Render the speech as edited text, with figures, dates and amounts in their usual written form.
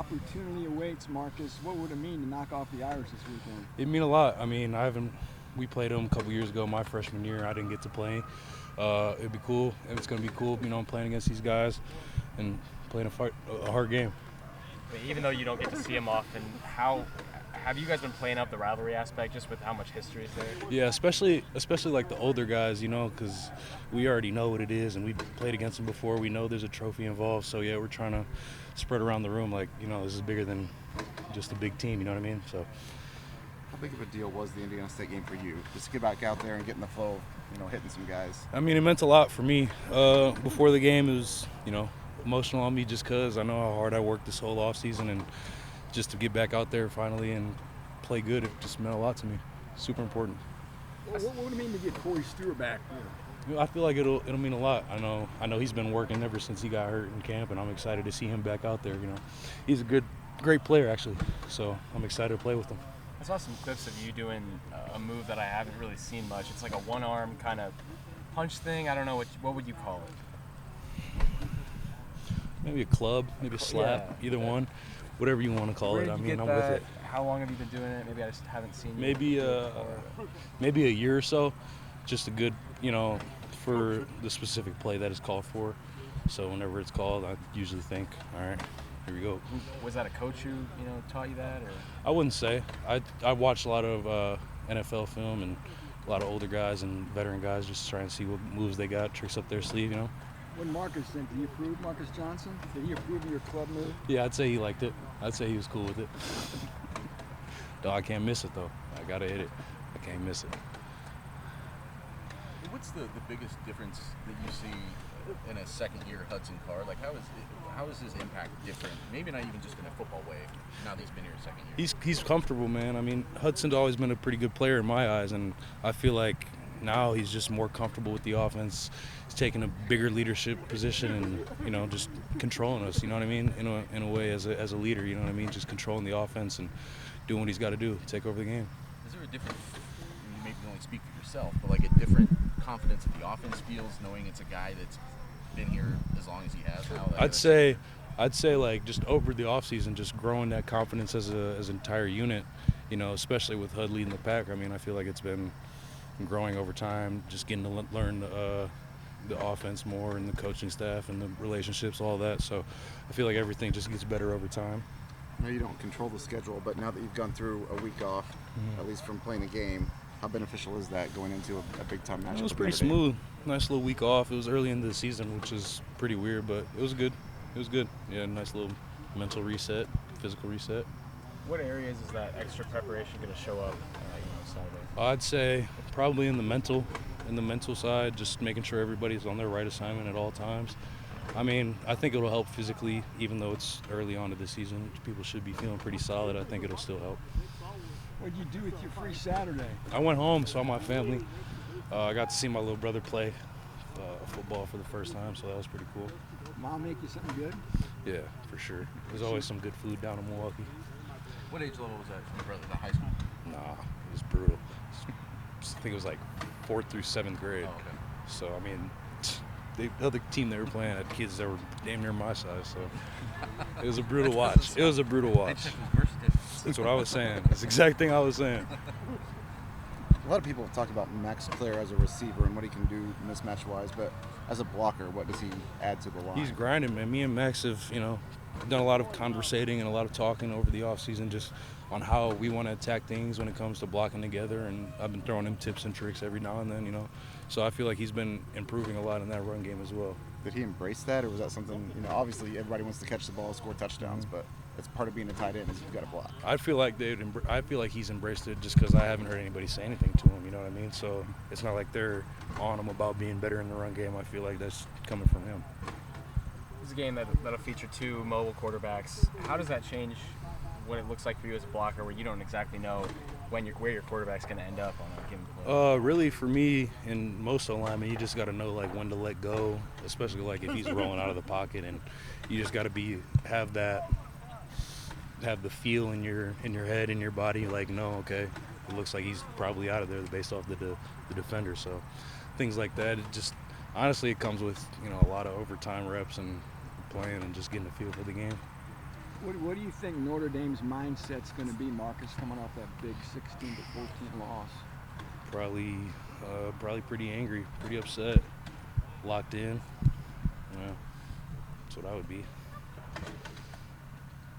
opportunity awaits Marcus. What would it mean to knock off the Irish this weekend? It mean a lot. I mean, we played them a couple years ago, my freshman year. I didn't get to play. It'd be cool, and it's going to be cool, playing against these guys and playing a hard game. Even though you don't get to see them often, how have you guys been playing up the rivalry aspect just with how much history is there? Yeah, especially like the older guys, because we already know what it is, and we've played against them before. We know there's a trophy involved, so yeah, we're trying to spread around the room like, this is bigger than just a big team, you know what I mean? So. How big of a deal was the Indiana State game for you? Just to get back out there and get in the flow, hitting some guys. I mean, it meant a lot for me. Before the game, it was, emotional on me just because I know how hard I worked this whole offseason, and just to get back out there finally and play good, it just meant a lot to me. Super important. Well, what would it mean to get Corey Stewart back? I feel like it'll mean a lot. I know he's been working ever since he got hurt in camp, and I'm excited to see him back out there. He's a great player actually, so I'm excited to play with him. I saw some clips of you doing a move that I haven't really seen much. It's like a one-arm kind of punch thing. I don't know what would you call it? Maybe a club, maybe a slap, either one, whatever you want to call it. I mean, I'm with it. How long have you been doing it? Maybe I just haven't seen you. Maybe a year or so. Just a good, for the specific play that is called for. So whenever it's called, I usually think, all right, here we go. Was that a coach who taught you that, or? I wouldn't say. I watched a lot of NFL film and a lot of older guys and veteran guys just trying to see what moves they got, tricks up their sleeve, When Marcus think, did he approve Marcus Johnson? Did he approve of your club move? Yeah, I'd say he liked it. I'd say he was cool with it. No, I can't miss it though. I gotta hit it. I can't miss it. What's the biggest difference that you see in a second-year Hudson Card? Like, how is his impact different? Maybe not even just in a football way. Now that he's been here a second year. He's comfortable, man. I mean, Hudson's always been a pretty good player in my eyes, and I feel like now he's just more comfortable with the offense. He's taking a bigger leadership position and, just controlling us, you know what I mean, in a way as a leader, you know what I mean, just controlling the offense and doing what he's got to do, take over the game. Is there a different, you maybe only speak for yourself, but like a different confidence that the offense feels knowing it's a guy that's been here as long as he has now? I'd say like just over the offseason, just growing that confidence as an entire unit, especially with Hud leading the pack. I mean, I feel like it's been growing over time, just getting to learn the offense more and the coaching staff and the relationships, all that. So I feel like everything just gets better over time. I know you don't control the schedule, but now that you've gone through a week off, at least from playing a game, how beneficial is that going into a big-time match? It was pretty smooth. Nice little week off. It was early into the season, which is pretty weird, but it was good. It was good. Yeah, nice little mental reset, physical reset. What areas is that extra preparation going to show up Saturday? I'd say probably in the mental side, just making sure everybody's on their right assignment at all times. I mean, I think it'll help physically, even though it's early on to the season. People should be feeling pretty solid. I think it'll still help. What did you do with your free Saturday? I went home, saw my family. I got to see my little brother play football for the first time, so that was pretty cool. Mom make you something good? Yeah, for sure. There's always some good food down in Milwaukee. What age level was that from your brother? The high school? Nah, it was brutal. I think it was like 4th through 7th grade. Oh, okay. So, I mean, the other team they were playing had kids that were damn near my size, so it was a brutal watch. It was a brutal watch. That's what I was saying. That's the exact thing I was saying. A lot of people have talked about Max Clare as a receiver and what he can do mismatch-wise, but as a blocker, what does he add to the line? He's grinding, man. Me and Max have, done a lot of conversating and a lot of talking over the offseason just on how we want to attack things when it comes to blocking together, and I've been throwing him tips and tricks every now and then, So I feel like he's been improving a lot in that run game as well. Did he embrace that, or was that something, obviously everybody wants to catch the ball, score touchdowns, but it's part of being a tight end is you've got to block. I feel like he's embraced it just because I haven't heard anybody say anything to him, you know what I mean? So it's not like they're on him about being better in the run game. I feel like that's coming from him. This is a game that'll feature 2 mobile quarterbacks. How does that change what it looks like for you as a blocker, where you don't exactly know where your quarterback's going to end up on a given play? Really, for me, in most O-linemen, you just got to know like when to let go, especially like if he's rolling out of the pocket, and you just got to have the feel in your head, in your body, like, no, okay, it looks like he's probably out of there based off the defender. So things like that, it just honestly it comes with a lot of overtime reps and playing and just getting a feel for the game. What do you think Notre Dame's mindset's going to be, Marcus, coming off that big 16-14 loss? Probably pretty angry, pretty upset, locked in. That's what I would be.